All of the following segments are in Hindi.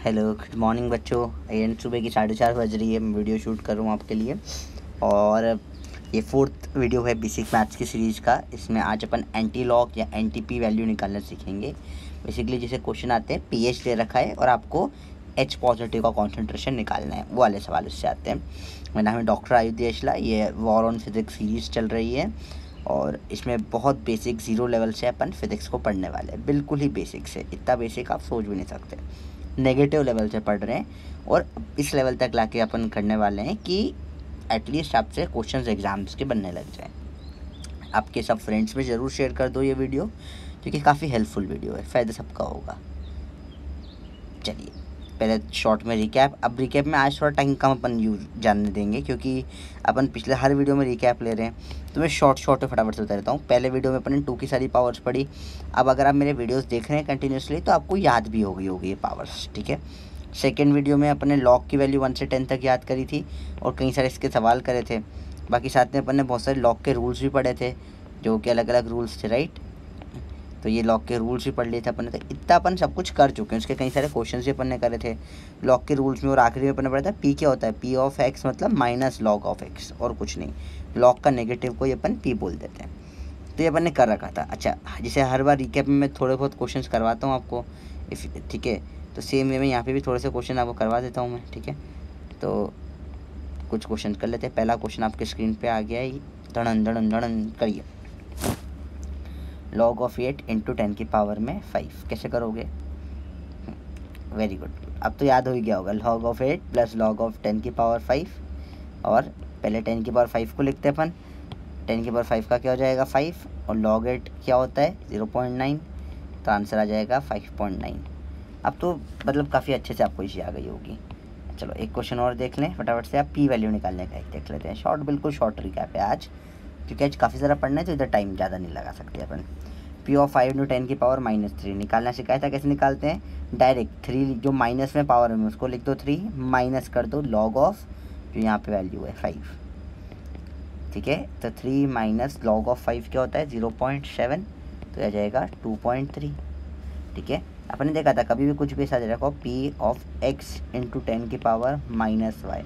हेलो गुड मॉर्निंग बच्चों। एंड सुबह की 4:30 बज रही है, मैं वीडियो शूट कर रहा हूँ आपके लिए। और ये 4th वीडियो है बेसिक मैथ्स की सीरीज़ का। इसमें आज अपन एंटी लॉग या एनटीपी वैल्यू निकालना सीखेंगे। बेसिकली जैसे क्वेश्चन आते हैं, पीएच दे रखा है और आपको एच पॉजिटिव का कॉन्सेंट्रेशन निकालना है, वो वाले सवाल उससे आते हैं। मेरा नाम है डॉक्टर आयुधि अचला। ये वॉर ऑन फिजिक्स सीरीज़ चल रही है और इसमें बहुत बेसिक 0 लेवल से अपन फिज़िक्स को पढ़ने वाले हैं, बिल्कुल ही बेसिक से। इतना बेसिक आप सोच भी नहीं सकते। नेगेटिव लेवल से पढ़ रहे हैं और इस लेवल तक लाके अपन करने वाले हैं कि एटलीस्ट आपसे क्वेश्चंस एग्जाम्स के बनने लग जाए। आपके सब फ्रेंड्स में ज़रूर शेयर कर दो ये वीडियो, क्योंकि काफ़ी हेल्पफुल वीडियो है, फ़ायदा सबका होगा। चलिए पहले शॉर्ट में रिकैप। अब रिकैप में आज थोड़ा टाइम कम अपन यूज जानने देंगे, क्योंकि अपन पिछले हर वीडियो में रिकैप ले रहे हैं। तो मैं शॉर्ट में फटाफट से बता देता हूँ। पहले वीडियो में अपन ने 2 की सारी पावर्स पढ़ी। अब अगर आप मेरे वीडियोस देख रहे हैं कंटिन्यूसली तो आपको याद भी हो गई होगी ये पावर्स, ठीक है। सेकेंड वीडियो में अपन ने लॉग की वैल्यू 1 से 10 तक याद करी थी और कई सारे इसके सवाल करे थे। बाकी साथ में अपन ने बहुत सारे लॉग के रूल्स भी पढ़े थे, जो कि अलग अलग रूल्स थे, राइट। तो ये लॉग के रूल्स भी पढ़ लिए थे अपन ने। तो इतना अपन सब कुछ कर चुके हैं। उसके कई सारे क्वेश्चन भी अपन ने करे थे लॉग के रूल्स में। और आखिरी में अपन ने पढ़ा था पी क्या होता है। पी ऑफ एक्स मतलब माइनस लॉग ऑफ एक्स, और कुछ नहीं। लॉग का नेगेटिव को ये अपन पी बोल देते हैं। तो ये अपन ने कर रखा था। अच्छा, जैसे हर बार रिकैप में मैं थोड़े बहुत क्वेश्चन करवाता हूँ आपको, ठीक है। तो सेम वे में यहाँ पे भी थोड़े से क्वेश्चन आपको करवा देता हूँ मैं, ठीक है। तो कुछ क्वेश्चन कर लेते हैं। पहला क्वेश्चन आपके स्क्रीन पे आ गया है, धड़न धड़न धड़न करिए। लॉग ऑफ 8 इंटू 10 की पावर में 5 कैसे करोगे। वेरी गुड, अब तो याद हो ही गया होगा। Log of 8 plus log of 10 की पावर 5। और पहले 10 की पावर 5 को लिखते हैं अपन। 10 की पावर 5 का क्या हो जाएगा 5, और लॉग 8 क्या होता है 0.9, तो आंसर आ जाएगा 5.9। अब तो मतलब काफ़ी अच्छे से आपको इसी आ गई होगी। चलो एक क्वेश्चन और देख लें फटाफट से। आप पी वैल्यू निकालने का एक देख लेते हैं। शॉर्ट, बिल्कुल शॉर्ट रिकैप है आज, क्योंकि आज काफ़ी ज़्यादा पढ़ना है तो इधर टाइम ज़्यादा नहीं लगा सकते अपन। पी ऑफ 5 इंटू 10 की पावर -3 निकालना सिखाया था। कैसे निकालते हैं, डायरेक्ट 3 जो माइनस में पावर में उसको लिख दो 3, माइनस कर दो लॉग ऑफ जो यहाँ पे वैल्यू है 5, ठीक है। तो 3 माइनस लॉग ऑफ 5 क्या होता है 0.7, तो आ जाएगा 2.3, ठीक है। अपन ने देखा था कभी भी कुछ भी ऐसा दे रखो पी ऑफ एक्स इंटू 10 की पावर -y।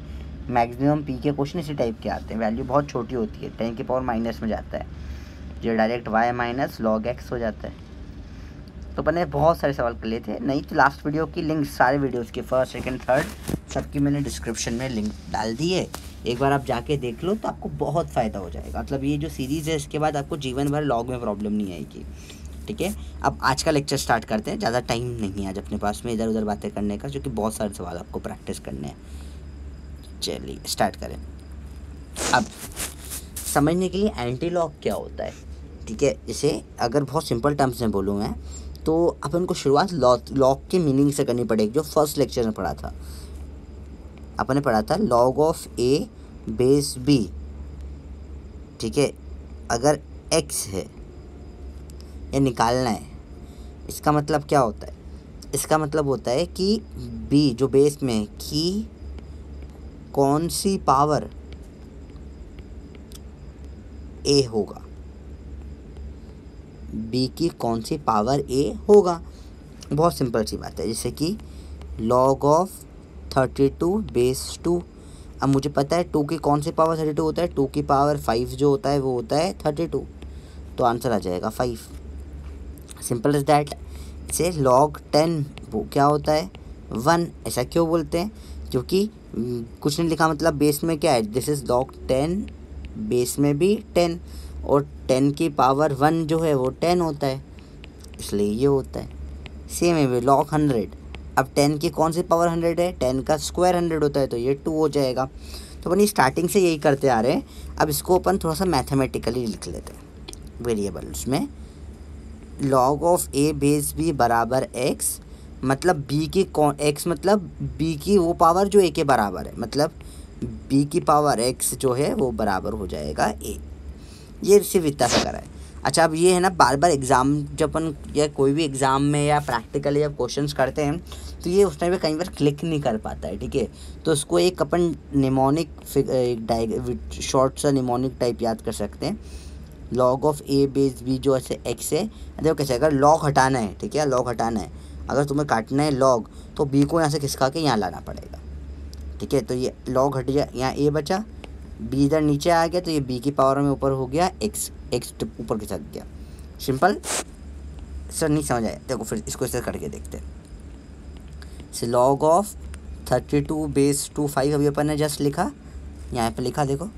मैक्सिमम पी के क्वेश्चन इसी टाइप के आते हैं, वैल्यू बहुत छोटी होती है, 10 की पावर माइनस में जाता है, जो direct y minus log x हो जाता है। तो अपन ने बहुत सारे सवाल कर लिए थे। नहीं तो लास्ट वीडियो की लिंक, सारे वीडियोस के फर्स्ट सेकंड थर्ड सबकी मैंने डिस्क्रिप्शन में लिंक डाल दी है। एक बार आप जाके देख लो तो आपको बहुत फ़ायदा हो जाएगा। मतलब ये जो सीरीज़ है इसके बाद आपको जीवन भर लॉग में प्रॉब्लम नहीं आएगी, ठीक है। अब आज का लेक्चर स्टार्ट करते हैं। ज़्यादा टाइम नहीं है आज अपने पास में इधर उधर बातें करने का, क्योंकि बहुत सारे सवाल आपको प्रैक्टिस करने हैं। चलिए स्टार्ट करें। अब समझने के लिए एंटी लॉग क्या होता है, ठीक है। जैसे अगर बहुत सिंपल टर्म्स में बोलूँ मैं, तो अपन को शुरुआत लॉग के मीनिंग से करनी पड़ेगी, जो फर्स्ट लेक्चर में पढ़ा था। अपन ने पढ़ा था log of a base b, ठीक है। अगर एक्स है ये निकालना है, इसका मतलब क्या होता है, इसका मतलब होता है कि बी जो बेस में है की कौन सी पावर ए होगा, बी की कौन सी पावर ए होगा। बहुत सिंपल सी बात है। जैसे कि लॉग ऑफ 32 बेस 2। अब मुझे पता है 2 की कौन सी पावर 32 होता है, 2 की पावर 5 जो होता है वो होता है 32, तो आंसर आ जाएगा 5। Simple is that. इसे लॉग 10 वो क्या होता है 1। ऐसा क्यों बोलते हैं, क्योंकि कुछ नहीं लिखा, मतलब बेस में क्या है, दिस इज़ लॉग 10, बेस में भी 10, और 10 की पावर 1 जो है वो 10 होता है, इसलिए ये होता है। सेम है लॉग 100। अब 10 की कौन सी पावर 100 है, 10 का स्क्वायर 100 होता है, तो ये 2 हो जाएगा। तो अपन स्टार्टिंग से यही करते आ रहे हैं। अब इसको अपन थोड़ा सा मैथमेटिकली लिख लेते हैं वेरिएबल्स में। Log of a base b बराबर एक्स, मतलब बी की एक्स मतलब बी की वो पावर जो ए के बराबर है, मतलब बी की पावर एक्स जो है वो बराबर हो जाएगा ए। ये सिर्फ इतना सा करा है। अच्छा, अब ये है ना, बार बार एग्ज़ाम जब अपन या कोई भी एग्ज़ाम में या प्रैक्टिकली जब क्वेश्चंस करते हैं तो ये उस टाइम पे कई बार क्लिक नहीं कर पाता है, ठीक है। तो उसको एक अपन निमोनिक शॉर्ट सा निमोनिक टाइप याद कर सकते हैं। Log of a base b जो ऐसे एक्स है, देखो कैसे, अगर लॉग हटाना है, ठीक है, लॉग हटाना है अगर तुम्हें काटना है log तो b को यहाँ से खिसका के यहाँ लाना पड़ेगा, ठीक है। तो ये log हट गया, यहाँ a बचा, b इधर नीचे आ गया, तो ये b की पावर में ऊपर हो गया x, x ऊपर खिसक गया। सिंपल सर, नहीं समझ आया? देखो फिर इसको इसे करके देखते हैं। log ऑफ 32 बेस 2 5 अभी अपन ने जस्ट लिखा, यहाँ पे लिखा देखो।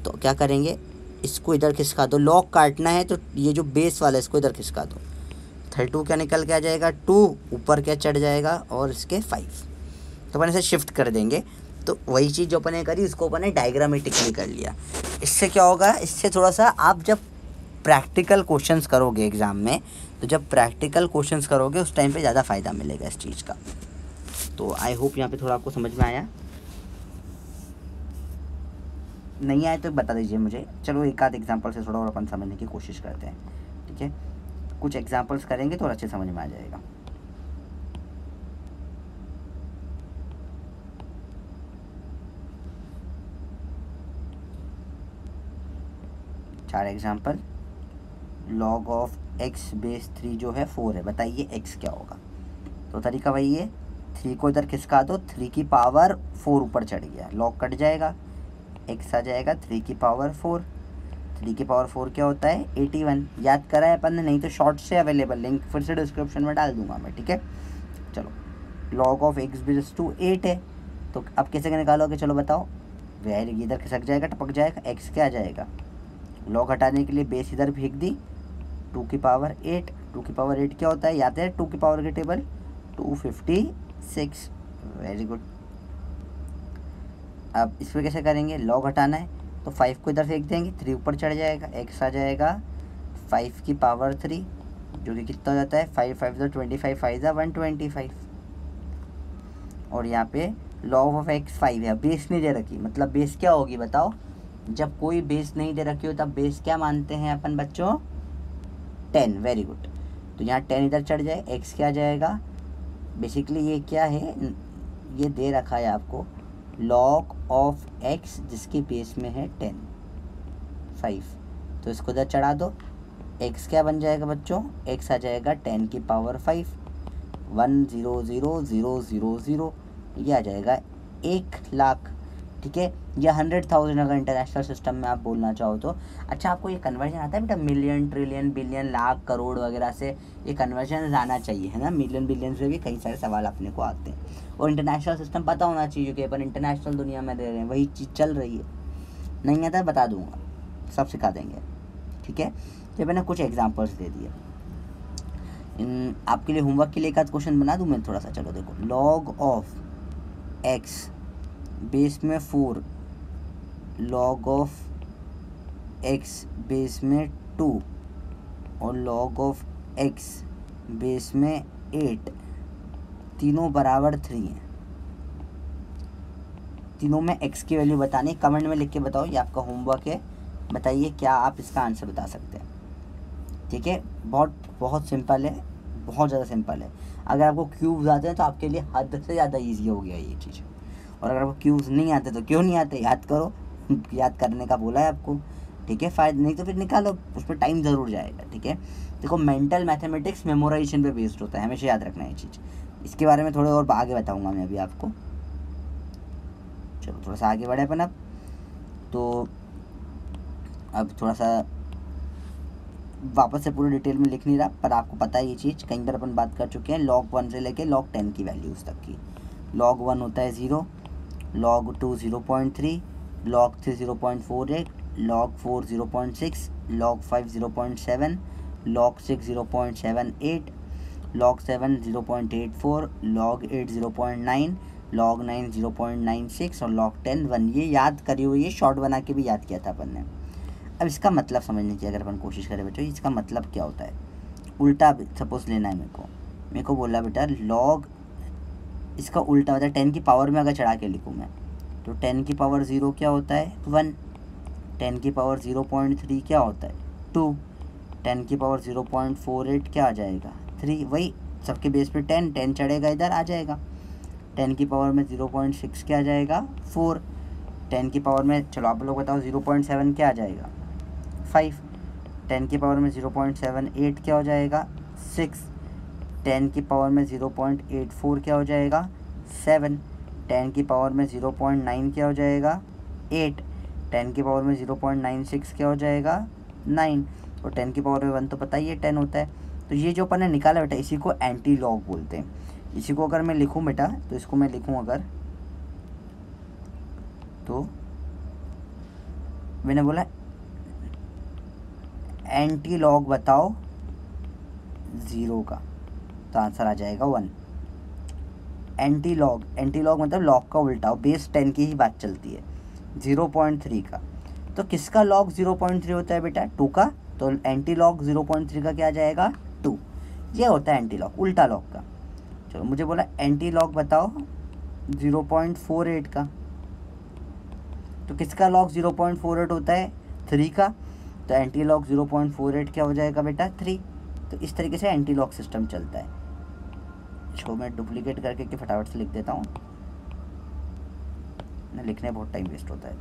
तो क्या करेंगे, इसको इधर खिसका दो, लॉग काटना है तो ये जो बेस वाला है इसको इधर खिसका दो। 32 क्या निकल के आ जाएगा 2, ऊपर क्या चढ़ जाएगा और इसके 5, तो अपन इसे शिफ्ट कर देंगे। तो वही चीज़ जो अपन ने करी उसको अपन ने डायग्रामेटिकली कर लिया। इससे क्या होगा, इससे थोड़ा सा आप जब प्रैक्टिकल क्वेश्चंस करोगे एग्ज़ाम में, तो जब प्रैक्टिकल क्वेश्चंस करोगे उस टाइम पे ज़्यादा फ़ायदा मिलेगा इस चीज़ का। तो आई होप यहाँ पे थोड़ा आपको समझ में आया। नहीं आए तो बता दीजिए मुझे। चलो एक आध एग्जांपल से थोड़ा और अपन समझने की कोशिश करते हैं, ठीक है। कुछ एग्जांपल्स करेंगे तो अच्छे समझ में आ जाएगा। चार example. log of x base 3 जो है 4 है, बताइए x क्या होगा। तो तरीका वही है, 3 को इधर खिसका दो, 3 की पावर 4 ऊपर चढ़ गया, log कट जाएगा, x आ जाएगा 3 की पावर 4। 3 की पावर 4 क्या होता है 81, याद करा है अपन ने, नहीं तो शॉर्ट से अवेलेबल, लिंक फिर से डिस्क्रिप्शन में डाल दूंगा मैं, ठीक है। चलो log ऑफ x बेस 2 8 है, तो अब कैसे निकालोगे, चलो बताओ। वेरी इधर खिसक जाएगा, टपक जाएगा, x क्या आ जाएगा, log हटाने के लिए बेस इधर फेंक दी, 2 की पावर 8। 2 की पावर 8 क्या होता है, याद है 2 की पावर के टेबल 256। Very good. अब इस पर कैसे करेंगे, log हटाना है तो 5 को इधर फेंक देंगे, 3 ऊपर चढ़ जाएगा, x आ जाएगा 5 की पावर 3, जो कि कितना हो जाता है 5 5 तो 25, 5 जा 125। और यहाँ पे log ऑफ x 5 है, बेस नहीं दे रखी, मतलब बेस क्या होगी बताओ। जब कोई बेस नहीं दे रखी हो तब बेस क्या मानते हैं अपन बच्चों, 10। Very good. तो यहाँ 10 इधर चढ़ जाए, x क्या आ जाएगा, बेसिकली ये क्या है, ये दे रखा है आपको log ऑफ x जिसकी बेस में है 10 5, तो इसको इधर चढ़ा दो, x क्या बन जाएगा बच्चों, x आ जाएगा 10 की पावर 5, 100,000, ये आ जाएगा 1,00,000, ठीक है, या 100,000 अगर इंटरनेशनल सिस्टम में आप बोलना चाहो तो। अच्छा आपको ये कन्वर्जन आता है बेटा, million, trillion, billion, lakh, crore वगैरह से ये कन्वर्जन आना चाहिए, है ना। मिलियन बिलियन से भी कई सारे सवाल अपने को आते हैं, और इंटरनेशनल सिस्टम पता होना चाहिए कि अपन इंटरनेशनल दुनिया में रह रहे हैं, वही चीज़ चल रही है। नहीं आता बता दूंगा, सब सिखा देंगे, ठीक है। तो मैंने कुछ एग्जाम्पल्स दे दिए, इन आपके लिए होमवर्क के लिए एक आध क्वेश्चन बना दूँ मैं थोड़ा सा। चलो देखो, log ऑफ x बेस में 4, log ऑफ x बेस में 2 और log ऑफ x बेस में 8, तीनों बराबर 3 हैं। तीनों में x की वैल्यू बतानी, कमेंट में लिख के बताओ, ये आपका होमवर्क है। बताइए क्या आप इसका आंसर बता सकते हैं, ठीक है। बहुत सिंपल है, बहुत ज़्यादा सिंपल है। अगर आपको क्यूब्स आते हैं तो आपके लिए हद से ज़्यादा ईजी हो गया ये चीज़, और अगर आपको क्यूब्स नहीं आते तो क्यों नहीं आते, याद करो, याद करने का बोला है आपको, ठीक है। फ़ायदा नहीं तो फिर निकालो, उस पर टाइम ज़रूर जाएगा, ठीक है। देखो मेंटल मैथमेटिक्स मेमोराइजेशन पे बेस्ड होता है, हमेशा याद रखना है ये चीज़। इसके बारे में थोड़े और आगे बताऊँगा मैं अभी आपको। चलो थोड़ा सा आगे बढ़े अपन तो अब थोड़ा सा वापस से पूरी डिटेल में लिख नहीं रहा, पर आपको पता है ये चीज़, कई बार अपन बात कर चुके हैं। log 1 से लेके log 10 की वैल्यूज़ तक की। log 1 होता है 0, log 2 0.3, log 3 0.48, log 4 0.6, log 5 0.7, log 6 0.78, log 7 0.84, log 8 0.9, log 9 0.96 और log 10 1। ये याद करी हुई है, शॉर्ट बना के भी याद किया था अपन ने। अब इसका मतलब समझने की अगर अपन कोशिश करें बच्चों, इसका मतलब क्या होता है। उल्टा सपोज लेना है मेरे को बोला बेटा log, इसका उल्टा मतलब 10 की पावर में अगर चढ़ा के लिखूँ मैं, तो 10 की पावर 0 क्या होता है 1, 10 की पावर 0.3 क्या होता है 2, 10 की पावर 0.48 क्या आ जाएगा 3, वही सबके बेस पे 10 चढ़ेगा इधर आ जाएगा। 10 की पावर में 0.6 क्या आ जाएगा 4, 10 की पावर में, चलो आप लोग बताओ 0.7 क्या आ जाएगा 5, 10 की पावर में 0.78 क्या हो जाएगा 6, 10 की पावर में 0.84 क्या हो जाएगा 7, 10 की पावर में 0.9 क्या हो जाएगा 8, 10 की पावर में 0.96 क्या हो जाएगा 9, और 10 की पावर में 1 तो पता ही है 10 होता है। तो ये जो अपन ने निकाला बेटा इसी को एंटी लॉग बोलते हैं। इसी को अगर मैं लिखूं बेटा तो इसको मैं लिखूं अगर, तो मैंने बोला एंटी लॉग बताओ 0 का, तो आंसर आ जाएगा 1। एंटी लॉग मतलब लॉग का उल्टा, बेस 10 की ही बात चलती है। 0.3 का, तो किसका लॉग 0.3 होता है बेटा 2 का, तो एंटी लॉग 0.3 का क्या आ जाएगा 2। ये होता है एंटी लॉग, उल्टा लॉग का। चलो मुझे बोला एंटी लॉग बताओ 0.48 का, तो किसका लॉग 0.48 होता है 3 का, तो एंटी लॉग 0.48 क्या हो जाएगा बेटा 3। तो इस तरीके से एंटी लॉग सिस्टम चलता है। इसको मैं डुप्लीकेट करके के फटाफट से लिख देता हूँ, लिखने बहुत टाइम वेस्ट होता है।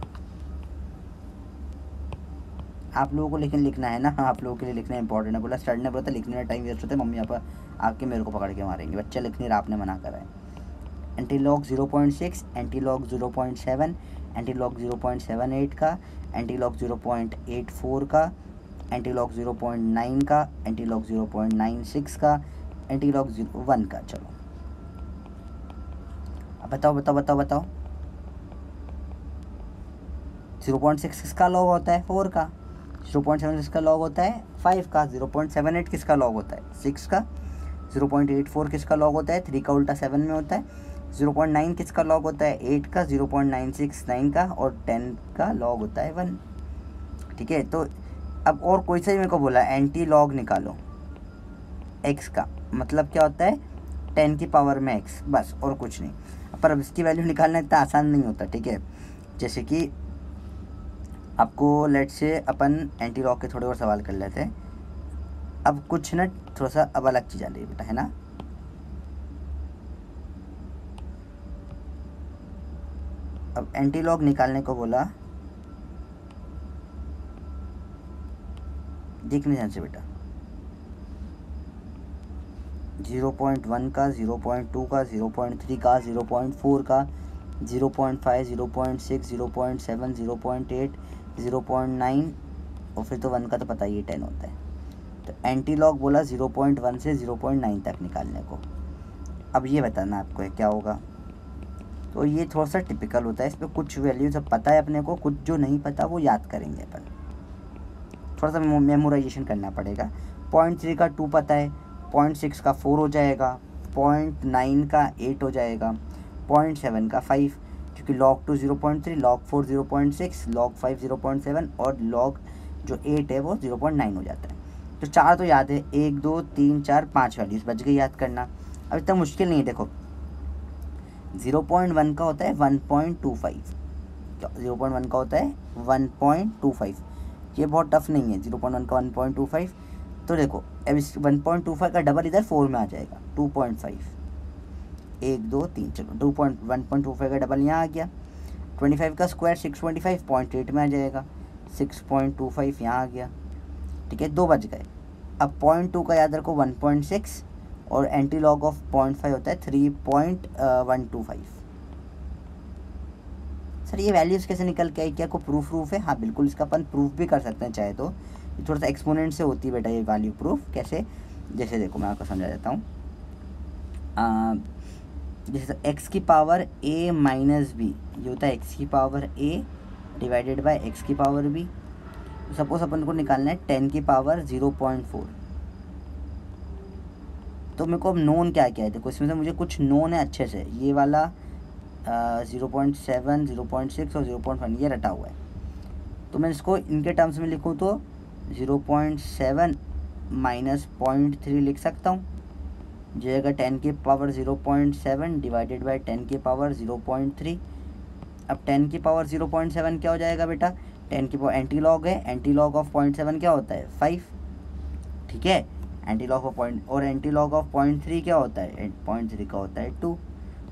आप लोगों को लेकिन लिखना है ना, आप लोगों के लिए लिखना इंपॉर्टेंट है। बोला स्टडी ने बोला लिखने में टाइम वेस्ट होता है, मम्मी पापा आके मेरे को पकड़ के मारेंगे, बच्चा लिख नहीं रहा आपने मना करा है। Anti log 0.6, anti log 0.7, anti log 0.78 का, एंटी लॉग 0.84 का, एंटी लॉग 0.9 का, एंटी लॉग 0.96 का, एंटी लॉग 1 का। चलो अब बताओ बताओ बताओ बताओ 0.6 किसका लॉग होता है 4 का, 0.7 किसका लॉग होता है 5 का, 0.78 किसका लॉग होता है 6 का, 0.84 किसका लॉग होता है 3 का उल्टा 7 में होता है, 0.9 किसका लॉग होता है 8 का, 0.96 9 का, और 10 का लॉग होता है 1। ठीक है, तो अब और कोई सा ही मेरे को बोला एंटी लॉग निकालो x का, मतलब क्या होता है 10 की पावर में x, बस और कुछ नहीं। पर अब इसकी वैल्यू निकालना इतना आसान नहीं होता। ठीक है, जैसे कि आपको लेट से अपन एंटी लॉग के थोड़े और सवाल कर लेते हैं। अब कुछ ना थोड़ा सा अब अलग चीज़ आ रही है बेटा, है ना। अब एंटी लॉग निकालने को बोला, देखने ध्यान से बेटा, 0.1 का, 0.2 का, 0.3 का, 0.4 का, 0.5, 0.6, 0.7, 0.8, 0.9, और फिर तो 1 का तो पता ही है 10 होता है। तो एंटी लॉग बोला 0.1 से 0.9 तक निकालने को। अब ये बताना आपको है क्या होगा। तो ये थोड़ा सा टिपिकल होता है, इस पर कुछ वैल्यूज अब पता है अपने को, कुछ जो नहीं पता वो याद करेंगे अपन, थोड़ा सा मेमोराइजेशन करना पड़ेगा। 0.3 का 2 पता है, 0.6 का 4 हो जाएगा, 0.9 का 8 हो जाएगा, 0.7 का 5, क्योंकि log 2 0.3, log 4 0.6, log 5 0.7 और log जो 8 है वो 0.9 हो जाता है। तो 4 तो याद है, 1 2 3 4 5 वैल्यूज बच गई याद करना। अब इतना मुश्किल नहीं है, देखो 0.1 का होता है 1.25, 0.1 का होता है 1.25, ये बहुत टफ नहीं है। 0.1 का 1.25, तो देखो अब इस 1.25 का डबल इधर 4 में आ जाएगा 2.5, 1 2 3, चलो 1.25 का डबल यहाँ आ गया। 25 का स्क्वायर 625, 0.8 में आ जाएगा, 6.25 यहाँ आ गया। ठीक है, 2 बच गए। अब 0.2 का याद रखो 1.6, और एंटी लॉग ऑफ 0.5 होता है 3.125। सर ये वैल्यूज़ कैसे निकल के आई, क्या को प्रूफ है? हाँ बिल्कुल, इसका अपन प्रूफ भी कर सकते हैं चाहे तो। ये थोड़ा सा एक्सपोनेंट से होती है बेटा ये वैल्यू प्रूफ। कैसे, जैसे देखो मैं आपको समझा देता हूँ। जैसे x की पावर a माइनस बी, ये होता है x की power a divided by x की पावर b। सपोज अपन को निकालना है 10 की पावर 0.4। तो मेरे को अब नोन क्या क्या है, देखो इसमें से मुझे कुछ नोन है अच्छे से, ये वाला 0.7, 0.6 और 0.1 ये रटा हुआ है। तो मैं इसको इनके टर्म्स में लिखूँ तो 0.7 माइनस 0.3 लिख सकता हूँ, जाएगा 10 की पावर 0.7 डिवाइडेड बाय 10 की पावर 0.3। अब 10 की पावर 0.7 क्या हो जाएगा बेटा, 10 की पावर एंटी लॉग है, एंटी लॉग ऑफ 0.7 क्या होता है 5। ठीक है, एंटी लॉग ऑफ पॉइंट, और एंटी लॉग ऑफ 0.3 क्या होता है 0.3 का होता है 2।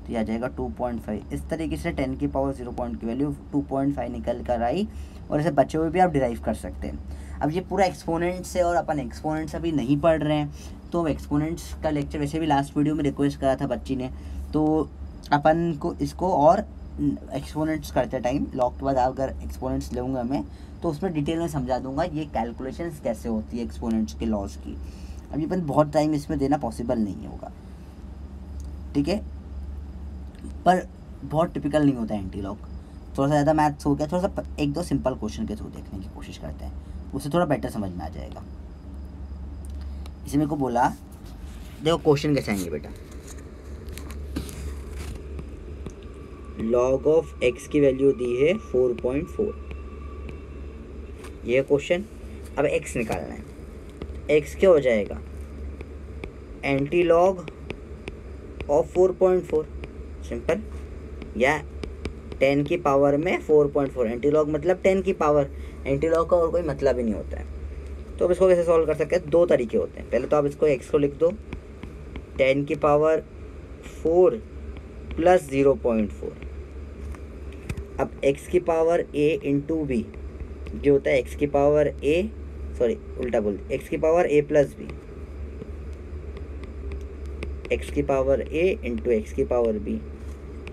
तो ये आ जाएगा 2.5। इस तरीके से 10 की पावर 0 पॉइंट की वैल्यू 2.5 निकल कर आई, और ऐसे बचे हुए भी आप डिराइव कर सकते हैं। अब ये पूरा एक्सपोनेंट्स है और अपन एक्सपोनेंट्स अभी नहीं पढ़ रहे हैं, तो एक्सपोनेंट्स का लेक्चर वैसे भी लास्ट वीडियो में रिक्वेस्ट करा था बच्ची ने, तो अपन को इसको और एक्सपोनेंट्स करते टाइम लॉग के बाद अगर एक्सपोनेंट्स लूँगा मैं तो उसमें डिटेल में समझा दूंगा ये कैलकुलेशंस कैसे होती है एक्सपोनेंट्स के लॉज की। अभी अपन बहुत टाइम इसमें देना पॉसिबल नहीं होगा, ठीक है, पर बहुत टिपिकल नहीं होता है एंटी लॉग, थोड़ा सा ज़्यादा मैथ्स हो गया, थोड़ा सा एक दो सिंपल क्वेश्चन के थ्रू देखने की कोशिश करते हैं, उससे थोड़ा बेटर समझ में आ जाएगा। इसे मेरे को बोला, देखो क्वेश्चन कैसे आएंगे बेटा, लॉग ऑफ x की वैल्यू दी है 4.4, ये क्वेश्चन। अब x निकालना है, x क्या हो जाएगा, एंटी लॉग ऑफ 4.4, सिंपल, या 10 की पावर में 4.4, एंटी लॉग मतलब 10 की पावर, एंटी लॉग का और कोई मतलब ही नहीं होता है। तो अब इसको कैसे सॉल्व कर सकते हैं, दो तरीके होते हैं। पहले तो आप इसको x को लिख दो 10 की पावर 4 प्लस 0.4, अब x की पावर a इंटू बी, जो होता है x की पावर a, सॉरी उल्टा बोल, x की power a plus b, x की पावर a इंटू एक्स की पावर b,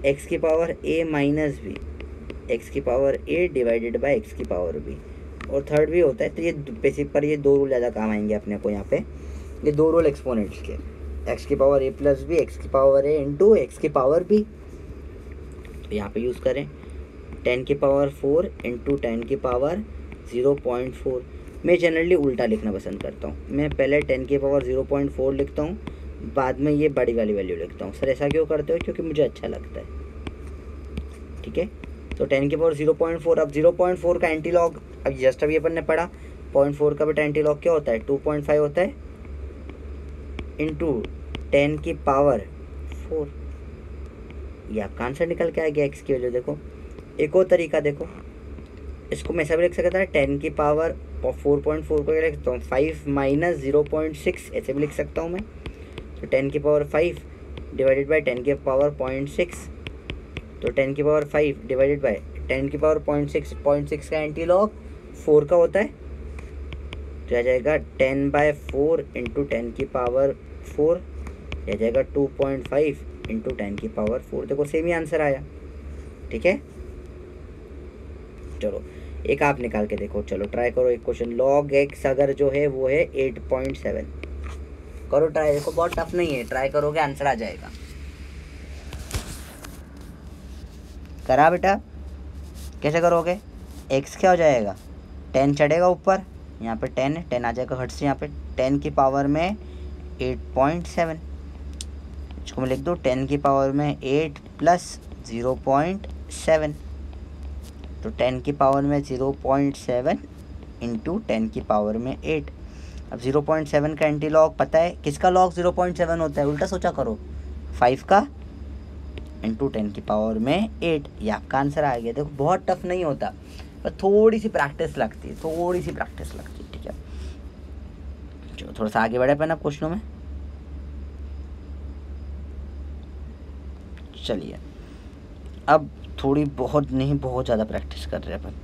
x की power a minus b, x की power a divided by x की पावर b, और थर्ड भी होता है। तो ये बेसिक पर ये दो रूल ज़्यादा काम आएंगे अपने को यहाँ पे, ये दो रूल एक्सपोनेंट्स के, x की power a plus b, x की पावर a इंटू एक्स की पावर b, तो यहाँ पे यूज़ करें 10 की पावर 4 इंटू 10 की पावर 0.4। मैं जनरली उल्टा लिखना पसंद करता हूँ, मैं पहले 10 की पावर 0.4 लिखता हूँ, बाद में ये बड़ी वाली वैल्यू लिखता हूँ। सर ऐसा क्यों करते हो, क्योंकि मुझे अच्छा लगता है, ठीक है। तो 10 की पावर 0.4, अब 0.4 का एंटी लॉग, अब जस्ट अभी अपन ने पढ़ा 0.4 का बेटा एंटी लॉग क्या होता है, 2.5 होता है इंटू 10 की पावर 4, ये आपका आंसर निकल के आ गया एक्स की वैल्यू। देखो एक और तरीका देखो, इसको मैं ऐसा भी लिख सकता था 10 की पावर और 4.4 को लिख सकता हूँ 5 माइनस 0.6, ऐसे भी लिख सकता हूँ मैं। तो 10 की पावर 5 डिवाइडेड बाई 10 की पावर 0.6, तो 10 की पावर 5 डिवाइडेड बाई 10 की पावर 0.6, 0.6 का एंटी लॉग 4 का होता है, तो आ जाएगा 10/4 इंटू 10 की पावर 4, आ जाएगा 2.5 इंटू 10 की पावर 4। देखो सेम ही आंसर आया, ठीक है। चलो एक आप निकाल के देखो, चलो ट्राई करो एक क्वेश्चन, लॉग एक्स अगर जो है वो है 8.7, करो ट्राई, देखो बहुत टफ नहीं है, ट्राई करोगे आंसर आ जाएगा। करा बेटा, कैसे करोगे, एक्स क्या हो जाएगा, 10 चढ़ेगा ऊपर, यहाँ पे 10 है, 10 आ जाएगा हट से यहाँ पे, 10 की पावर में 8.7, इसको मैं लिख दूँ 10 की पावर में 8 प्लस 0.7, तो 10 की पावर में 0.7 इंटू 10 की पावर में 8। अब 0.7 का एंटी लॉग पता है, किसका लॉग 0.7 होता है, उल्टा सोचा करो, 5 का इंटू 10 की पावर में 8, ये आपका आंसर आ गया। देखो बहुत टफ नहीं होता, पर थोड़ी सी प्रैक्टिस लगती है, थोड़ी सी प्रैक्टिस लगती है, ठीक है। चलो थोड़ा सा आगे बढ़े अपन अब क्वेश्चनों में, चलिए अब थोड़ी बहुत नहीं बहुत ज़्यादा प्रैक्टिस कर रहे हैं अपन,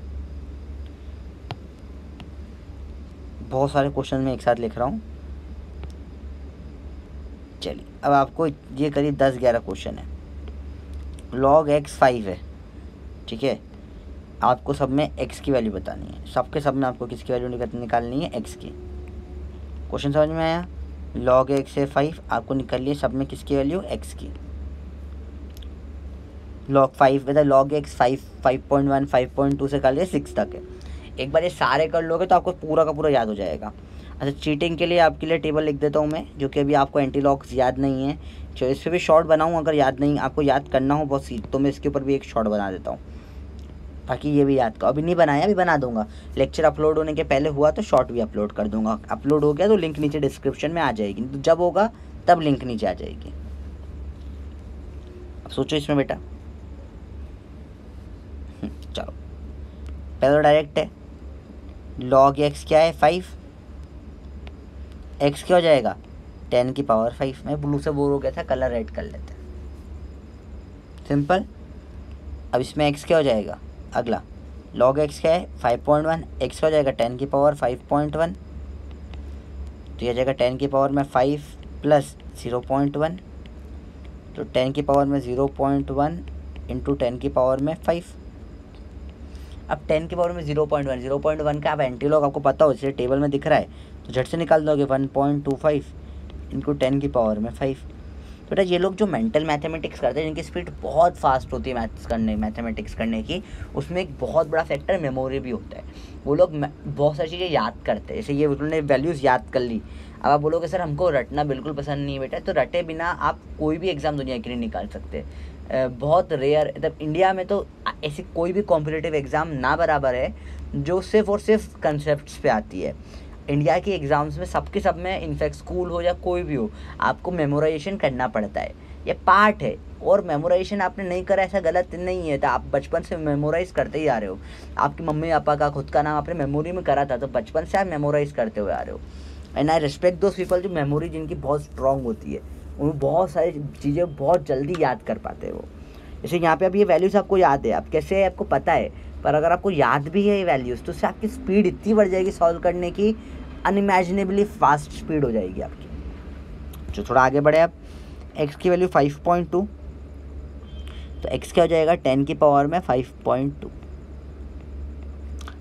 बहुत सारे क्वेश्चन मैं एक साथ लिख रहा हूँ। चलिए अब आपको ये करीब 10-11 क्वेश्चन है, लॉग एक्स 5 है, ठीक है, आपको सब में एक्स की वैल्यू बतानी है, सबके सब में आपको किसकी वैल्यू निकालनी है, एक्स की। क्वेश्चन समझ में आया, लॉग एक्स है 5, आपको निकालिए सब में किसकी वैल्यू, एक्स की। लॉग 5 मतलब लॉग एक्स 5, 5.1, 5.2 से कर लिए 6 तक है। एक बार ये सारे कर लोगे तो आपको पूरा का पूरा याद हो जाएगा। अच्छा चीटिंग के लिए आपके लिए टेबल लिख देता हूँ मैं, जो कि अभी आपको एंटी लॉग्स याद नहीं है, चलो इस पर भी शॉर्ट बनाऊँ, अगर याद नहीं आपको याद करना हो बहुत सी, तो मैं इसके ऊपर भी एक शॉर्ट बना देता हूँ ताकि ये भी याद करो। अभी नहीं बनाया, अभी बना दूंगा, लेक्चर अपलोड होने के पहले हुआ तो शॉर्ट भी अपलोड कर दूंगा, अपलोड हो गया तो लिंक नीचे डिस्क्रिप्शन में आ जाएगी, तो जब होगा तब लिंक नीचे आ जाएगी। अब सोचो इसमें बेटा, चलो पहले तो डायरेक्ट है, लॉग एक्स क्या है 5, एक्स क्या हो जाएगा 10 की पावर 5, मैं ब्लू से बोर हो गया था, कलर रेड कर लेते हैं, सिंपल। अब इसमें x क्या हो जाएगा, अगला log x क्या है 5.1, x का हो जाएगा 10 की पावर 5.1, तो यह जाएगा 10 की पावर में 5 प्लस 0.1, तो 10 की पावर में 0.1 इंटू 10 की पावर में 5। अब 10 की पावर में 0.1 का आप एंटी लॉग आपको पता हो, इसलिए टेबल में दिख रहा है तो झट से निकाल दोगे 1.25 इंटू 10 की पावर में 5। बेटा ये लोग जो मेंटल मैथमेटिक्स करते हैं, जिनकी स्पीड बहुत फास्ट होती है मैथमेटिक्स करने की, उसमें एक बहुत बड़ा फैक्टर मेमोरी भी होता है। वो लोग बहुत सारी चीज़ें याद करते हैं, जैसे ये उन्होंने वैल्यूज़ याद कर ली। अब आप बोलोगे सर हमको रटना बिल्कुल पसंद नहीं है बेटा, तो रटे बिना आप कोई भी एग्ज़ाम दुनिया के लिए निकाल सकते हैं। बहुत रेयर, मतलब इंडिया में तो ऐसी कोई भी कॉम्पिटिटिव एग्ज़ाम ना बराबर है जो सिर्फ और सिर्फ कंसेप्ट पे आती है। इंडिया के एग्ज़ाम्स में सबके सब में, इनफैक्ट स्कूल हो या कोई भी हो, आपको मेमोराइजेशन करना पड़ता है, ये पार्ट है। और मेमोराइजेशन आपने नहीं करा ऐसा गलत नहीं है, तो आप बचपन से मेमोराइज़ करते ही आ रहे हो। आपकी मम्मी पापा का खुद का नाम आपने मेमोरी में करा था, तो बचपन से आप मेमोराइज़ करते हुए आ रहे हो। And I respect those people जो मेमोरी जिनकी बहुत स्ट्रॉन्ग होती है, उन्हें बहुत सारी चीज़ें बहुत जल्दी याद कर पाते हैं वो। जैसे यहाँ पे अब ये वैल्यूज़ आपको याद है, आप कैसे आपको पता है, पर अगर आपको याद भी है ये वैल्यूज़, तो उससे आपकी स्पीड इतनी बढ़ जाएगी सॉल्व करने की, अनइमेजिनेबली फास्ट स्पीड हो जाएगी आपकी। जो थोड़ा आगे बढ़े, आप x की वैल्यू 5.2, तो x क्या हो जाएगा 10 की पावर में 5.2,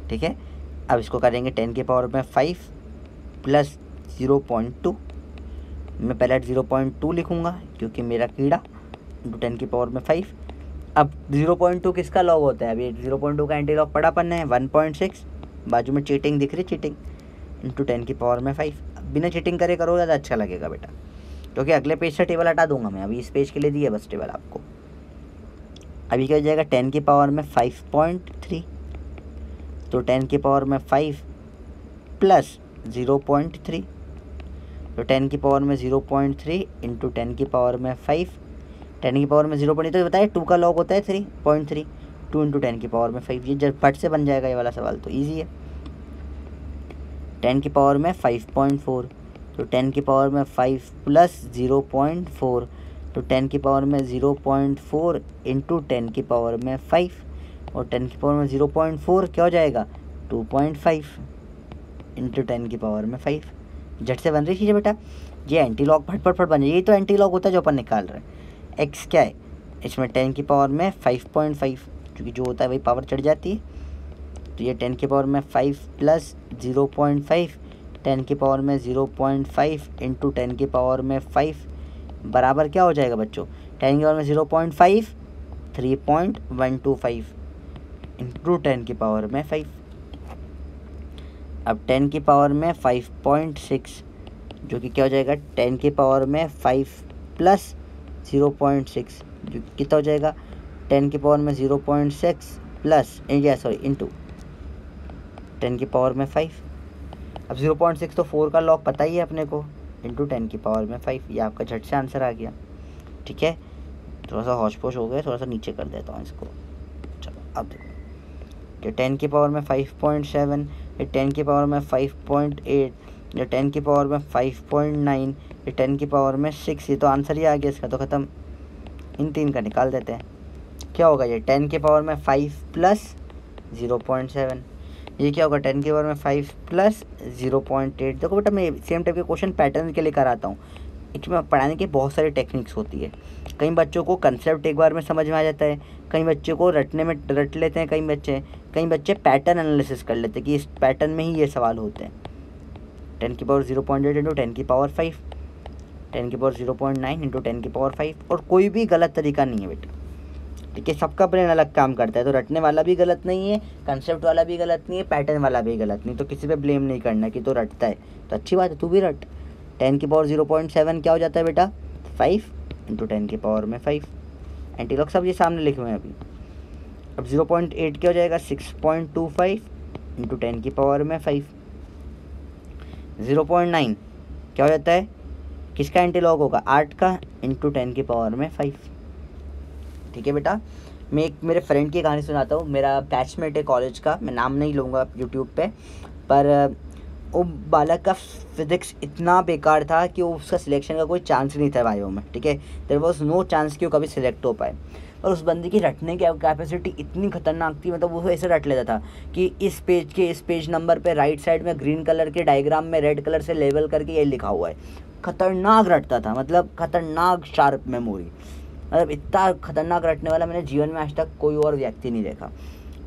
ठीक है। अब इसको करेंगे 10 की पावर में 5 प्लस 0.2, मैं पहले 0.2 लिखूँगा क्योंकि मेरा कीड़ा, इंटू 10 की पावर में 5। अब 0.2 किसका लॉग होता है, अभी 0.2 का एंटी लॉग पड़ा पन्ना है 1.6, बाजू में चीटिंग दिख रही, चीटिंग, इंटू 10 की पावर में 5। बिना चीटिंग करे करोगे ज़्यादा अच्छा लगेगा बेटा, क्योंकि अगले पेज से टेबल हटा दूंगा मैं, अभी इस पेज के लिए दिया बस टेबल आपको। अभी क्या हो जाएगा 10 की पावर में 5.3, तो 10 की पावर में 5 प्लस 0.3, तो 10 की पावर में 0.3 इंटू 10 की पावर में 5, 10 की पावर में 0.3 तो बताया 2 का लॉग होता है 3.3, 2 इंटू 10 की पावर में 5। ये जब फट से बन जाएगा ये वाला सवाल, तो ईजी है। 10 की पावर में 5.4, तो 10 की पावर में 5 प्लस 0.4, तो 10 की पावर में 0.4 इंटू 10 की पावर में 5, और 10 की पावर में 0.4 क्या हो जाएगा 2.5 इंटू 10 की पावर में 5। झट से बन रही चीज़ें बेटा, ये एंटी लॉग फट बन जाए, यही तो एंटी लॉग होता है जो अपन निकाल रहे हैं। एक्स क्या है इसमें 10 की पावर में 5.5, क्योंकि जो होता है वही पावर चढ़ जाती है, तो ये 10 की पावर में 5 प्लस 0.5, 10 की पावर में 0.5 इंटू 10 की पावर में 5 बराबर क्या हो जाएगा बच्चों, 10 की पावर में 0.5 3.125 इंटू 10 की पावर में 5। अब 10 की पावर में 5.6, जो कि क्या हो जाएगा 10 की पावर में 5 प्लस 0.6, जो कितना हो जाएगा 10 की पावर में 0.6 प्लस इंटू 10 की पावर में 5। अब 0.6 तो 4 का लॉग पता ही है अपने को, इंटू 10 की पावर में 5। ये आपका झट से आंसर आ गया, ठीक है। थोड़ा सा हौश पोश हो गया, थोड़ा सा नीचे कर देता हूँ इसको। चलो अब देखो, ये 10 की पावर में 5.7, ये 10 की पावर में 5.8, ये 10 की पावर में 5.9, ये 10 की पावर में 6। ये तो आंसर ही आ गया इसका, तो ख़त्म। इन तीन का निकाल देते हैं, क्या होगा ये 10 की पावर में 5 प्लस 0.7, ये क्या होगा 10 की पावर में 5 प्लस 0.8। देखो बेटा मैं सेम टाइप के क्वेश्चन पैटर्न के लिए कराता हूँ, इसमें पढ़ाने की बहुत सारी टेक्निक्स होती है। कई बच्चों को कंसेप्ट एक बार में समझ में आ जाता है, कई बच्चों को रटने में रट लेते हैं, कई बच्चे पैटर्न एनालिसिस कर लेते हैं कि इस पैटर्न में ही ये सवाल होते हैं। 10 की पावर 0.8 इंटू 10 की पावर 5, 10 की पावर 0.9 इंटू 10 की पावर 5, और कोई भी गलत तरीका नहीं है बेटा, ठीक है। सबका ब्रेन अलग काम करता है, तो रटने वाला भी गलत नहीं है, कंसेप्ट वाला भी गलत नहीं है, पैटर्न वाला भी गलत नहीं, तो किसी पे ब्लेम नहीं करना कि तो रटता है, तो अच्छी बात है तू भी रट। 10 की पावर 0.7 क्या हो जाता है बेटा 5 इंटू 10 की पावर में 5। एंटीलॉग सब ये सामने लिखे हुए हैं अभी। अब 0.8 क्या हो जाएगा 6.25 इंटू 10 की पावर में 5। 0.9 क्या हो जाता है, किसका एंटीलॉग होगा 8 का इंटू 10 की पावर में 5, ठीक है बेटा। मैं एक मेरे फ्रेंड की कहानी सुनाता हूँ। मेरा बैचमेट है कॉलेज का, मैं नाम नहीं लूँगा यूट्यूब पे, पर वो बालक का फिजिक्स इतना बेकार था कि उसका सिलेक्शन का कोई चांस नहीं था बायो में, ठीक है। देयर वाज नो चांस कि वो कभी सिलेक्ट हो पाए। और उस बंदे की रटने की कैपेसिटी इतनी खतरनाक थी, मतलब वो ऐसे रट लेता था कि इस पेज के इस पेज नंबर पे राइट साइड में ग्रीन कलर के डायग्राम में रेड कलर से लेबल करके ये लिखा हुआ है। खतरनाक रटता था, मतलब खतरनाक शार्प मेमोरी, मतलब इतना खतरनाक रटने वाला मैंने जीवन में आज तक कोई और व्यक्ति नहीं देखा।